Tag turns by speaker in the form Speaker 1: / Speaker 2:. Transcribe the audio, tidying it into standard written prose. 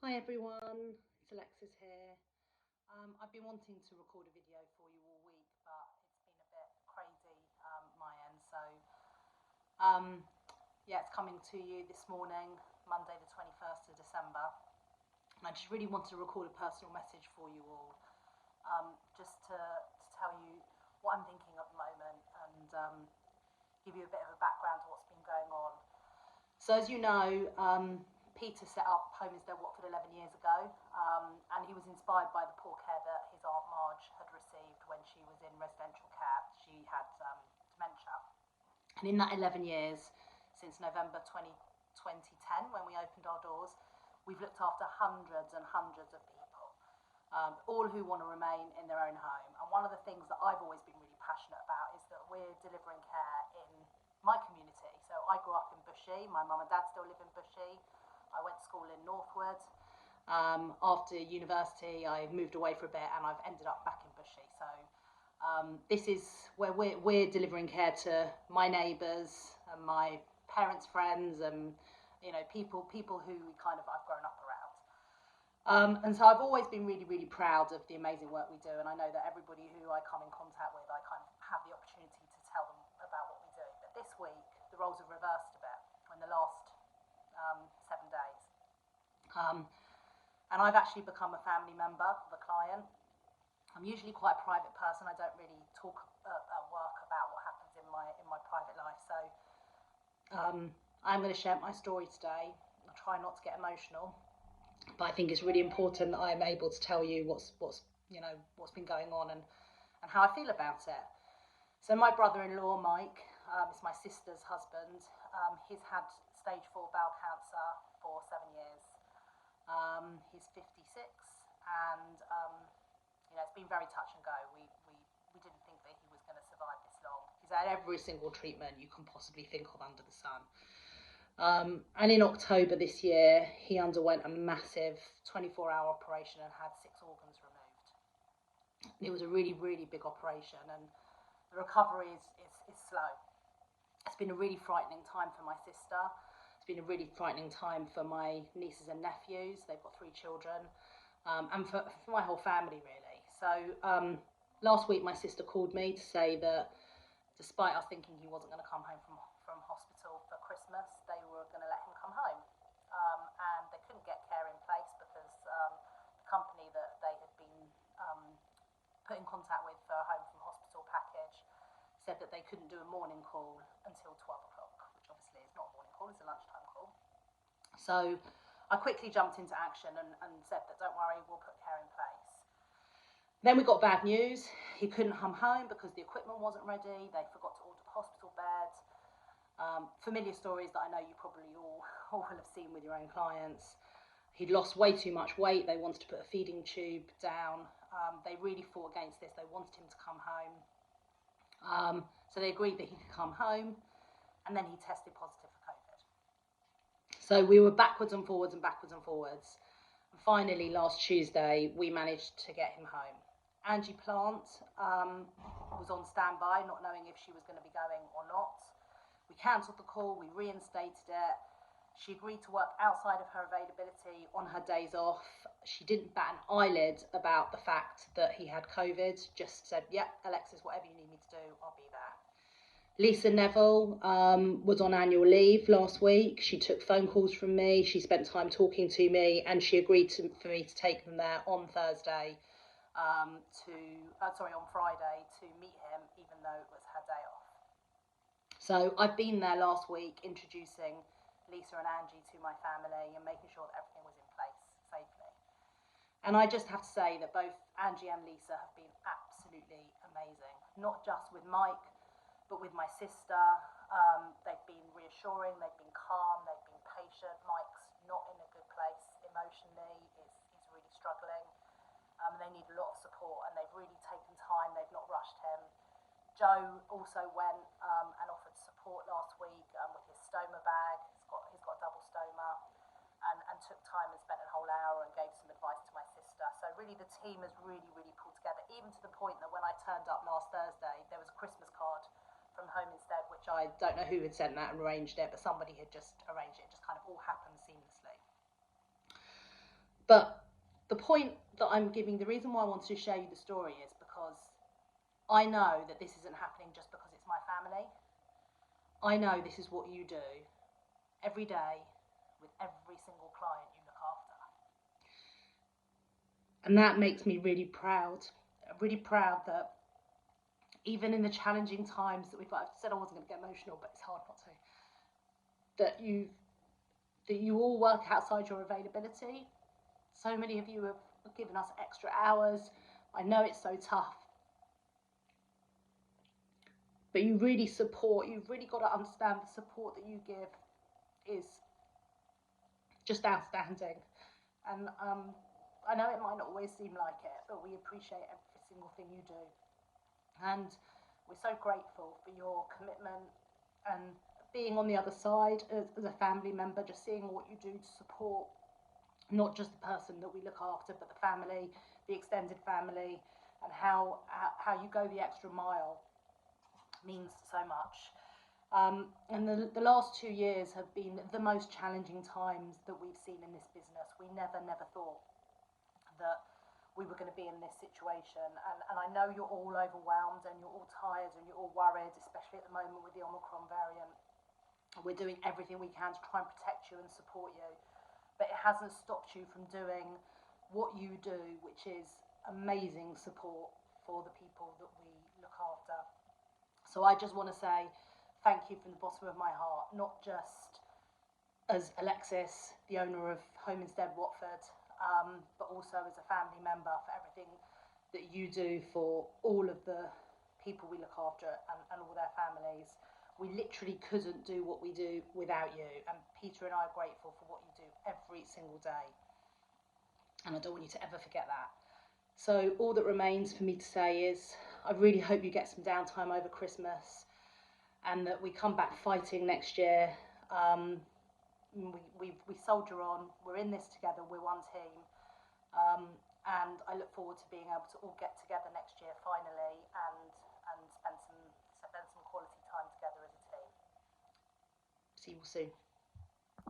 Speaker 1: Hi everyone, it's Alexis here. I've been wanting to record a video for you all week, but it's been a bit crazy my end. Um, yeah, it's coming to you this morning, Monday the 21st of December. And I just really wanted to record a personal message for you all, just to tell you what I'm thinking at the moment and give you a bit of a background to what's been going on. So as you know, Peter set up Home Instead Watford 11 years ago, and he was inspired by the poor care that his Aunt Marge had received when she was in residential care. She had dementia. And in that 11 years, since November 2010, when we opened our doors, we've looked after hundreds and hundreds of people, all who want to remain in their own home. And one of the things that I've always been really passionate about is that we're delivering care in my community. So I grew up in Bushey. My mum and dad still live in Bushey. I went to school in Northwood. After university, I moved away for a bit and I've ended up back in Bushey. So this is where we're delivering care to my neighbours and my parents' friends and people who I've grown up around. And so I've always been really proud of the amazing work we do, and I know that everybody who I come in contact with, I kind of have the opportunity to tell them about what we do. But this week, the roles have reversed a bit in the last 7 days. And I've actually become a family member of a client. I'm usually quite a private person. I don't really talk at work about what happens in my private life. So I'm going to share my story today. I'll try not to get emotional, but I think it's really important that I'm able to tell you what's been going on and how I feel about it. So my brother-in-law, Mike, is my sister's husband. He's had stage 4 bowel cancer for 7 years. He's 56, and it's been very touch and go. We didn't think that he was going to survive this long. He's had every single treatment you can possibly think of under the sun. And in October this year, he underwent a massive 24-hour operation and had 6 organs removed. It was a really big operation, and the recovery is slow. It's been a really frightening time for my sister. It's been a really frightening time for my nieces and nephews. They've got 3 children, and for my whole family, really. So last week, my sister called me to say that despite us thinking he wasn't going to come home from hospital for Christmas, they were going to let him come home. And they couldn't get care in place because the company that they had been put in contact with for a home from hospital package said that they couldn't do a morning call until 12 o'clock, which obviously is not a morning call, it's a lunchtime call. So I quickly jumped into action and said that don't worry, we'll put care in place. Then we got bad news. He couldn't come home because the equipment wasn't ready. They forgot to order the hospital bed. Familiar stories that I know you probably all will have seen with your own clients. He'd lost way too much weight. They wanted to put a feeding tube down. They really fought against this. They wanted him to come home. So they agreed that he could come home, and then he tested positive for COVID. So we were backwards and forwards and backwards and forwards. And finally, last Tuesday, we managed to get him home. Angie Plant was on standby, not knowing if she was going to be going or not. We cancelled the call, we reinstated it. She agreed to work outside of her availability on her days off. She didn't bat an eyelid about the fact that he had COVID, just said, yep, Alexis, whatever you need me to do, I'll be there. Lisa Neville was on annual leave last week. She took phone calls from me. She spent time talking to me, and she agreed for me to take them there on Thursday, on Friday to meet him, even though it was her day off. So I've been there last week introducing Lisa and Angie to my family and making sure that everything was in place safely. And I just have to say that both Angie and Lisa have been absolutely amazing, not just with Mike, but with my sister. They've been reassuring, they've been calm, they've been patient. Mike's not in a good place emotionally, he's really struggling. They need a lot of support, and they've really taken time, they've not rushed him. Joe also went and offered support last week with his stoma bag. He's got a double stoma, and took time and spent a whole hour and gave some advice to my sister. So really the team has really pulled together, even to the point that when I turned up last Thursday, there was a Christmas card from Home Instead, which I don't know who had sent that and arranged it, but somebody had just arranged it. It just kind of all happened seamlessly. But the point that I'm giving, the reason why I wanted to share you the story is because I know that this isn't happening just because it's my family. I know this is what you do every day with every single client you look after. And that makes me really proud that even in the challenging times that we've, I said I wasn't going to get emotional, but it's hard not to, that you all work outside your availability. So many of you have given us extra hours. I know it's so tough, but you really support. You've really got to understand the support that you give is just outstanding. And I know it might not always seem like it, but we appreciate every single thing you do. And we're so grateful for your commitment and being on the other side as a family member, just seeing what you do to support not just the person that we look after, but the family, the extended family, and how you go the extra mile means so much. And the last 2 years have been the most challenging times that we've seen in this business. We never thought that we were going to be in this situation. And I know you're all overwhelmed and you're all tired and you're all worried, especially at the moment with the Omicron variant. We're doing everything we can to try and protect you and support you. But it hasn't stopped you from doing what you do, which is amazing support for the people that we look after. So I just want to say thank you from the bottom of my heart, not just as Alexis, the owner of Homestead Watford, but also as a family member for everything that you do for all of the people we look after and all their families. We literally couldn't do what we do without you, and Peter and I are grateful for what you do every single day, and I don't want you to ever forget that. So all that remains for me to say is I really hope you get some downtime over Christmas and that we come back fighting next year. We soldier on, we're in this together, we're one team, and I look forward to being able to all get together next year finally and spend some quality time together as a team. See you all soon.